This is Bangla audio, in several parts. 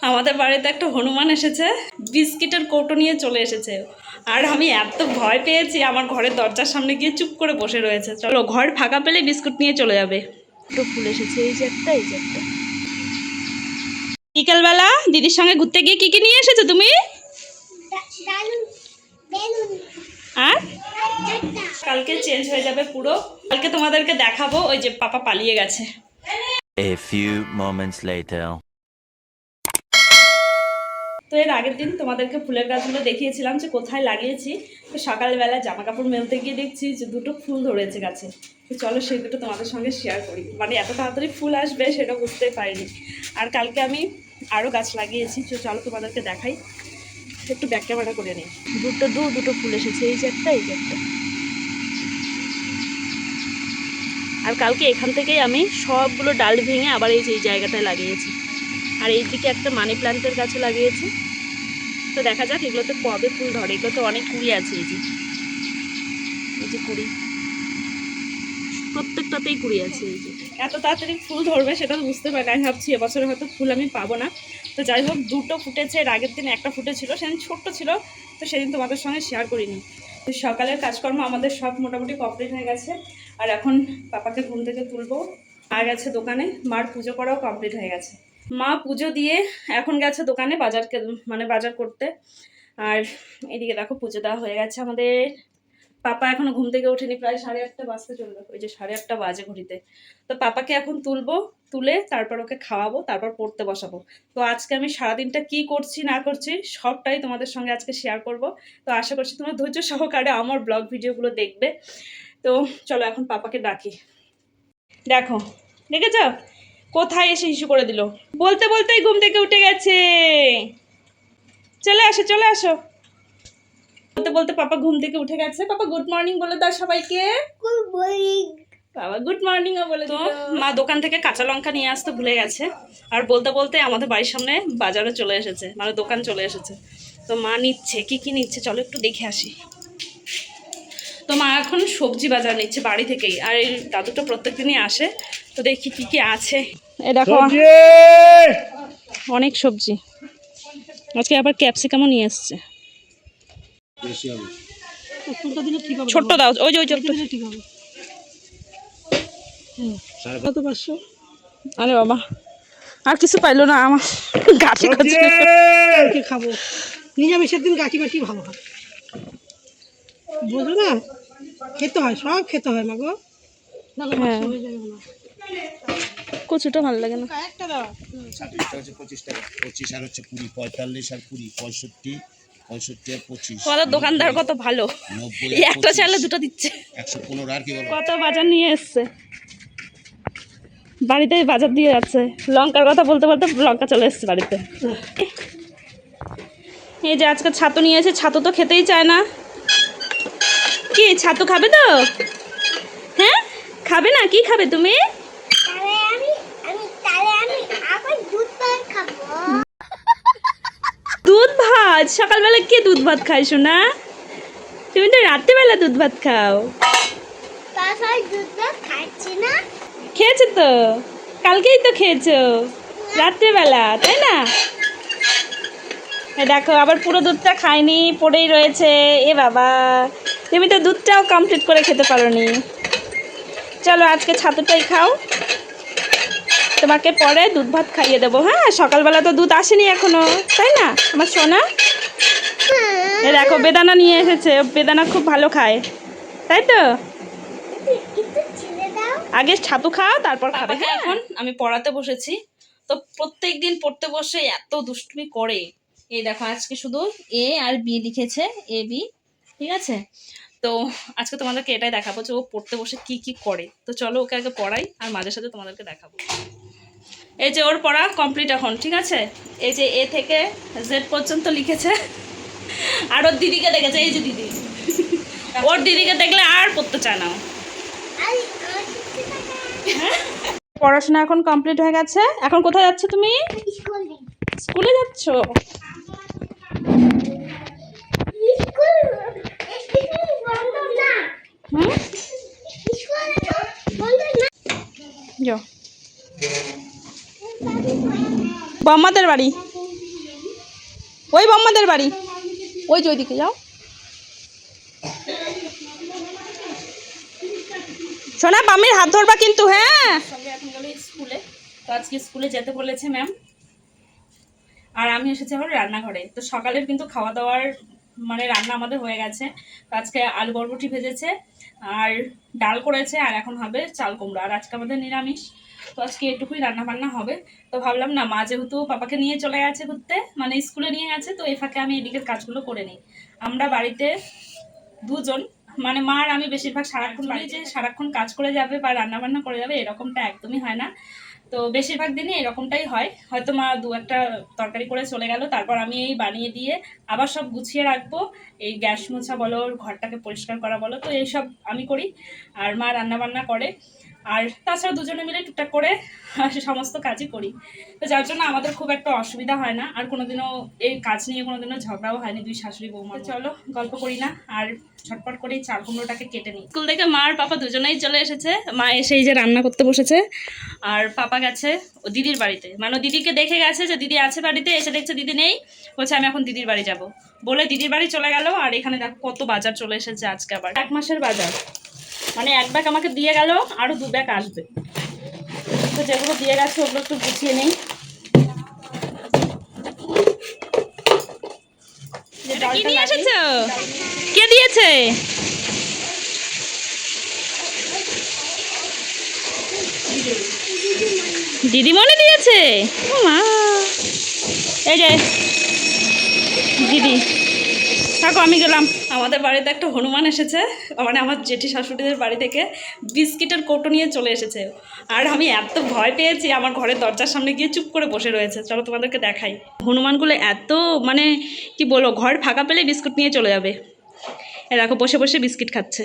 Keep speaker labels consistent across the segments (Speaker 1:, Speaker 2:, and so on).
Speaker 1: আমাদের বাড়িতে একটা হনুমান এসেছে, বিস্কিটের কৌটো নিয়ে চলে এসেছে। আর আমি এত ভয় পেয়েছি, আমার ঘরের দরজার সামনে গিয়ে চুপ করে বসে রয়েছে। চলো, ঘর ফাঁকা পেলে বিস্কুট নিয়ে চলে যাবে। দুটো ফুল এসেছে, এই যে একটা, এই যে একটা। বিকেলবেলা দিদির সঙ্গে ঘুরতে গিয়ে কি কি নিয়ে এসেছো তুমি? আর কালকে চেঞ্জ হয়ে যাবে পুরো। কালকে তোমাদেরকে দেখাবো, ওই যে পাপা পালিয়ে গেছে।
Speaker 2: A few moments later.
Speaker 1: তো এর আগের দিন তোমাদেরকে ফুলের গাছগুলো দেখিয়েছিলাম যে কোথায় লাগিয়েছি। তো সকালবেলা জামা কাপড় মেলতে গিয়ে দেখছি যে দুটো ফুল ধরেছে গাছে। তো চলো সেই দুটো তোমাদের সঙ্গে শেয়ার করি। মানে এত তাড়াতাড়ি ফুল আসবে সেটা বুঝতেই পারিনি। আর কালকে আমি আরও গাছ লাগিয়েছি, তো চলো তোমাদেরকে দেখাই। একটু ব্যাক ক্যামেরা করে নিই। দুটো ফুল এসেছে, এই যে একটা, এই যে একটা। আর কালকে এখান থেকেই আমি সবগুলো ডাল ভেঙে আবার এই যে এই জায়গাটায় লাগিয়েছি। আর এইদিকে একটা মানি প্ল্যান্টের গাছও লাগিয়েছি। তো দেখা যাক এগুলোতে কবে ফুল ধরে। এগুলো তো অনেক কুড়ি আছে, এই যে কুড়ি, প্রত্যেকটাতেই কুড়ি আছে। এই যে এত তাড়াতাড়ি ফুল ধরবে সেটা তো বুঝতে পারি না। আমি ভাবছি এবছরে হয়তো ফুল আমি পাবো না। তো যাই হোক, দুটো ফুটেছে। এর আগের দিন একটা ফুটেছিল, সেদিন ছোট্ট ছিল, তো সেদিন তোমাদের সঙ্গে শেয়ার করিনি। তো সকালের কাজকর্ম আমাদের সব মোটামুটি কমপ্লিট হয়ে গেছে। আর এখন পাপাকে ঘুম থেকে তুলবো। আর গেছে দোকানে, মার পুজো করাও কমপ্লিট হয়ে গেছে। মা পুজো দিয়ে এখন গেছে দোকানে বাজার করতে। আর এদিকে দেখো পুজো দেওয়া হয়ে গেছে আমাদের। পাপা এখনো ঘুম থেকে ওঠেনি, প্রায় 8:30 বাজতে চললো। ওই যে 8:30 বাজে ঘড়িতে। তো পাপাকে এখন তুলে তারপর ওকে খাওয়াবো, তারপর পড়তে বসাবো। তো আজকে আমি সারাদিনটা কি করছি না করছি সবটাই তোমাদের সঙ্গে আজকে শেয়ার করব। তো আশা করছি তোমরা ধৈর্য সহকারে আমার ব্লগ ভিডিওগুলো দেখবে। তো চলো এখন পাপাকে ডাকি। দেখো, দেখেছ কোথায় এসে ইস্যু করে দিল। বলতে বলতেই ঘুম থেকে উঠে গেছে। চলে আসো। বলতে বলতে পাপা ঘুম থেকে উঠে গেছে। পাপা গুড মর্নিং বলে দাও সবাইকে। Good morning. বাবা গুড মর্নিংও বলে দিল। মা দোকান থেকে কাঁচা লঙ্কা নিয়ে আসতে ভুলে গেছে। আর বলতে বলতে আমাদের বাড়ির সামনে বাজারে চলে এসেছে, মানে দোকান চলে এসেছে। তো মা নিচ্ছে, কি নিচ্ছে চলো একটু দেখে আসি। তো মা এখন সবজি বাজার নিচ্ছে বাড়ি থেকেই। আর এই দাদুটা প্রত্যেকদিনই আসে। তো দেখি কি আছে। এ দেখো অনেক সবজি। আজকে আবার ক্যাপসিকামও নিয়ে এসছে। ছোট্ট দাও, ওই যে আরে বাবা, আর কিছু পাইলো না আমার গাছে
Speaker 3: খাবো। নিরামিষের দিন গাছি বাটি ভালো হয়, বুঝলো না? খেতে হয়, সব খেতে হয় মাগো।
Speaker 1: কচুটা ভালো লাগে না।
Speaker 3: একটা দাও।
Speaker 4: 25 টাকা, 25 আর হচ্ছে 20, 45 আর 20, 65, 65 আর 25।
Speaker 1: তোমাদের দোকানদার কত ভালো, একটা চাইলে দুটো দিচ্ছে।
Speaker 4: 115 আর কি বলো?
Speaker 1: কত বাজার নিয়ে এসছে, বাড়িতে বাজার দিয়ে যাচ্ছে। লঙ্কার কথা বলতে বলতে লঙ্কা চলে এসছে বাড়িতে। এই যে আজকে ছাতু নিয়ে এসে, ছাতু তো খেতেই চায় না। কি ছাতু খাবে তো? হ্যাঁ খাবে না? কি খাবে তুমি? দুধ ভাত? সকালবেলা কে দুধ ভাত খায় শোনা? তুমি তো রাত্রিবেলা দুধ ভাত খাও। খেয়েছো তো, কালকেই তো খেয়েছো রাত্রিবেলা, তাই না? দেখো আবার পুরো দুধটা খায়নি, পড়েই রয়েছে। এ বাবা, তুমি তো দুধটাও কমপ্লিট করে খেতে পারোনি। চলো আজকে ছাতুটাই খাও, তোমাকে পরে দুধ ভাত খাইয়ে দেবো। হ্যাঁ, সকালবেলা তো দুধ আসেনি এখনো, তাই না আমার সোনা? দেখো বেদানা নিয়ে এসেছে, বেদানা খুব ভালো খায়, তাই তো? আগে ছাতু খাও তারপর খাবে। হ্যাঁ, এখন আমি পড়াতে বসেছি। তো প্রত্যেক দিন পড়তে বসে এত দুষ্টুমি করে। এই দেখো আজকে শুধু এ আর বি লিখেছে, এ বি, ঠিক আছে? তো আজকে তোমাদেরকে এটাই দেখাবো যে ও পড়তে বসে কি করে। তো চলো ওকে আগে পড়াই, আর মাঝে সাথে তোমাদেরকে দেখাবো। এই যে ওর পড়া কমপ্লিট এখন, ঠিক আছে? এই যে এ থেকে জেড পর্যন্ত লিখেছে। আর ওর দিদিকে দেখেছে, এই যে দিদি, ওর দিদিকে দেখলে আর পড়তে চায় না। পড়াশোনা এখন কমপ্লিট হয়ে গেছে। এখন কোথায় যাচ্ছ তুমি? স্কুলে যাচ্ছ? বম্মাদের বাড়ি। ওই বম্মাদের বাড়ি, ওই যে ওইদিকে যাও। শোনা, মাম্মির হাত ধরবা কিন্তু। হ্যাঁ, সঙ্গে এখন গেল স্কুলে। তো আজকে স্কুলে যেতে বলেছে ম্যাম। আর আমি এসেছি এখন রান্নাঘরে। তো সকালের কিন্তু খাওয়া দাওয়ার মানে রান্না আমাদের হয়ে গেছে। তো আজকে আলু বরবটি ভেজেছে আর ডাল করেছে, আর এখন হবে চাল কুমড়া। আর আজকে আমাদের নিরামিষ। তো আজকে এটুকুই রান্না বান্না হবে। তো ভাবলাম না, মা যেহেতু পাপাকে নিয়ে চলে গেছে ঘুরতে, মানে স্কুলে নিয়ে গেছে, তো এই ফাঁকে আমি এদিকের কাজগুলো করে নিই। আমরা বাড়িতে দুজন, মানে মা আর আমি বেশিরভাগ সারাক্ষণ বাড়িতে সারাক্ষণ কাজ করে যাবে বা রান্না বান্না করে যাবে এরকমটা একদমই হয় না। তো বেশিরভাগ দিনই এরকমটাই হয়। হয়তো মা দু একটা তরকারি করে চলে গেল, তারপর আমি এই বানিয়ে দিয়ে আবার সব গুছিয়ে রাখবো। এই গ্যাস মোছা বলো, ঘরটাকে পরিষ্কার করা বলো, তো এইসব আমি করি। আর মা রান্না বান্না করে। আর তাছাড়া দুজনে মিলে টুকটাক করে সমস্ত কাজই করি। তো যার জন্য আমাদের খুব একটা অসুবিধা হয় না। আর কোনোদিনও এই কাজ নিয়ে কোনোদিনও ঝগড়াও হয়নি দুই শাশুড়ি বৌমা। চলো গল্প করি না, আর ঝটপট করে চাল কুমড়োটাকে কেটে নিই। স্কুল থেকে মা আর পাপা দুজনেই চলে এসেছে। মা এসে এই যে রান্না করতে বসেছে, আর পাপা গেছে ও দিদির বাড়িতে। মানে দিদিকে দেখে গেছে যে দিদি আছে বাড়িতে, এসে দেখছে দিদি নেই, বলছে আমি এখন দিদির বাড়ি যাব বলে দিদির বাড়ি চলে গেল। আর এখানে দেখো কত বাজার চলে এসেছে আজকে, আবার 1 মাসের বাজার। মানে 1 ব্যাগ আমাকে দিয়ে গেল, আরও 2 ব্যাগ আসবে। তো যেগুলো দিয়ে গেছে ওগুলো একটু গুছিয়ে নেই। কি নিয়ে এসেছো? কে দিয়েছে? দিদিমণি দিয়েছে। ও মা, এই যে দিদি। থাকো, আমি গেলাম। আমাদের বাড়িতে একটা হনুমান এসেছে, মানে আমার জেঠি শাশুড়িদের বাড়ি থেকে বিস্কিটের কৌটো নিয়ে চলে এসেছে। আর আমি এত ভয় পেয়েছি, আমার ঘরের দরজার সামনে গিয়ে চুপ করে বসে রয়েছে। চলো তোমাদেরকে দেখাই। হনুমানগুলো এত মানে কি বলবো, ঘর ফাঁকা পেলে বিস্কুট নিয়ে চলে যাবে। এ দেখো বসে বসে বিস্কিট খাচ্ছে।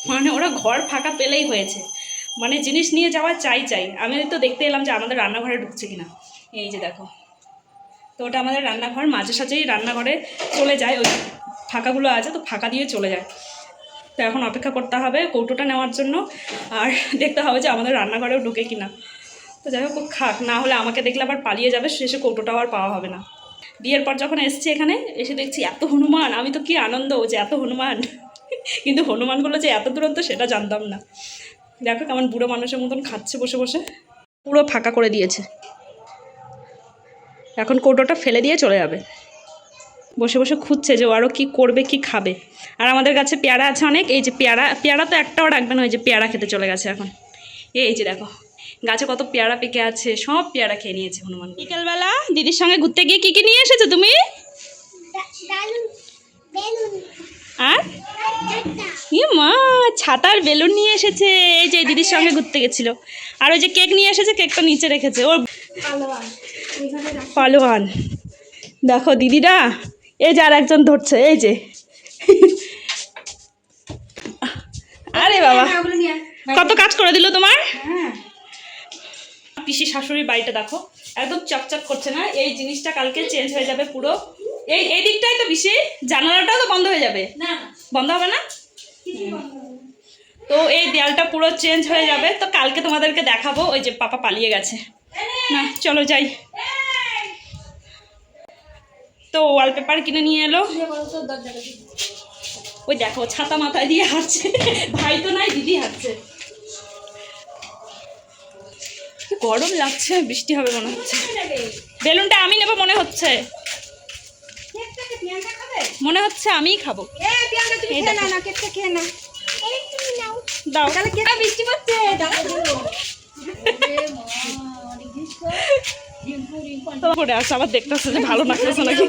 Speaker 1: মানে ওরা ঘর ফাঁকা পেলেই হয়েছে, মানে জিনিস নিয়ে যাওয়া চাই। আমি তো দেখতে এলাম যে আমাদের রান্নাঘরে ঢুকছে কিনা। এই যে দেখো, তো ওটা আমাদের রান্নাঘর। মাঝে সাঝেই রান্নাঘরে চলে যায়, ওই ফাঁকাগুলো আছে তো ফাঁকা দিয়ে চলে যায়। তো এখন অপেক্ষা করতে হবে কৌটোটা নেওয়ার জন্য, আর দেখতে হবে যে আমাদের রান্নাঘরেও ঢুকে কিনা। তো যাই হোক, খাক, না হলে আমাকে দেখলে আবার পালিয়ে যাবে, শেষে কৌটোটাও আর পাওয়া হবে না। বিয়ের পর যখন এসছি এখানে, এসে দেখছি এত হনুমান। আমি তো কি আনন্দ যে এত হনুমান, কিন্তু হনুমানগুলো যে এত দূরত্ব সেটা জানতাম না। দেখো কেমন বুড়ো মানুষের মতন খাচ্ছে বসে বসে, পুরো ফাঁকা করে দিয়েছে। এখন কৌটোটা ফেলে দিয়ে চলে যাবে। বসে বসে খুঁজছে যে ও আরও কী করবে, কি খাবে। আর আমাদের কাছে পেয়ারা আছে অনেক। এই যে পেয়ারা তো একটাও রাখবে না, ওই যে পেয়ারা খেতে চলে গেছে এখন। এই যে দেখো গাছে কত পেয়ারা পেকে আছে, সব পেয়ারা খেয়ে নিয়েছে হনুমান। বিকেলবেলা দিদির সঙ্গে ঘুরতে গিয়ে কী কী নিয়ে এসেছো তুমি? আর মা ছাতার বেলুন নিয়ে এসেছে। এই যে দিদির সঙ্গে ঘুরতে গেছিলো। আর ওই যে কেক নিয়ে এসেছে, কেকটা নিচে রেখেছে ওর। পালোয়ান দেখো দিদিরা, এই যে আর একজন ধরছে, এই যে। আরে বাবা, কত কাজ করে দিল তোমার। পিসি শাশুড়ির বাড়িটা দেখো, একদম চকচক করছে না? এই জিনিসটা কালকে চেঞ্জ হয়ে যাবে পুরো। এই দিকটাই তো বেশি, জানালাটাও তো বন্ধ হয়ে যাবে। না, বন্ধ হবে না। তো এই দেয়ালটা পুরো চেঞ্জ হয়ে যাবে। তো কালকে তোমাদেরকে দেখাবো। ওই যে পাপা পালিয়ে গেছে। না চলো যাই। তো ওয়ালপেপার কিনে নিয়ে এলো। ওই দেখো ছাতা মাথায় দিয়ে হাঁটছে। ভাই তো নাই, দিদি হাঁটছে। গরম লাগছে, বৃষ্টি হবে মনে হচ্ছে। বেলুনটা আমি নেবো মনে হচ্ছে, আমিই খাবো। দাও, বৃষ্টি পড়ছে। পরে আসছে, আবার দেখতেছে যে ভালো লাগতেছে নাকি।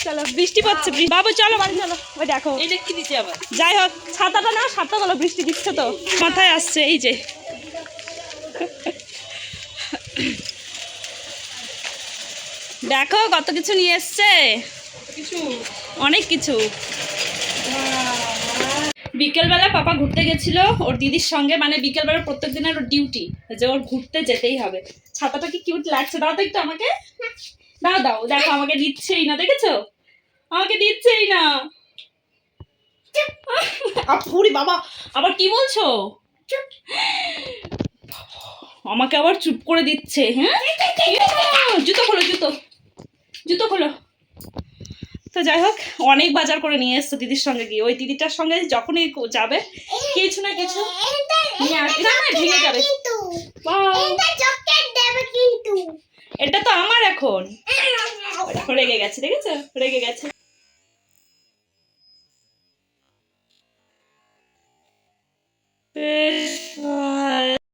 Speaker 1: চলো, বৃষ্টি পড়ছে। বাবু চলো বাড়ি চলো। ওই দেখো এটা কি দিচ্ছে আবার। যাই হোক, ছাতাটা না, ছাতা বলো, বৃষ্টি দিচ্ছে তো মাথায় আসছে। এই যে দেখো কত কিছু নিয়ে এসছে, অনেক কিছু। বিকেলবেলা পাপা ঘুরতে গেছিল ওর দিদির সঙ্গে। মানে বিকেলবেলা প্রত্যেক দিনের ওর ডিউটি যে ওর ঘুরতে যেতেই হবে। ছাতাটা কি কিউট লাগছে, দাও তো একটু আমাকে। দাও দেখো, আমাকে দিচ্ছেই না, দেখেছো? আমাকে দিচ্ছেই না। আপুরি বাবা, আবার কি বলছো? আমাকে আবার চুপ করে দিচ্ছে। হ্যাঁ, জুতো খোলো, জুতো খোলো। তো যাই হোক, অনেক বাজার করে নিয়ে এসছে দিদির সঙ্গে গিয়ে। ওই দিদিটার সঙ্গে যখনই যাবে কিছু না কিছু নিয়ে আসবে। না, ভেঙে যাবে। এটা তো আমার এখন। রেগে গেছে, দেখেছো, রেগে গেছে।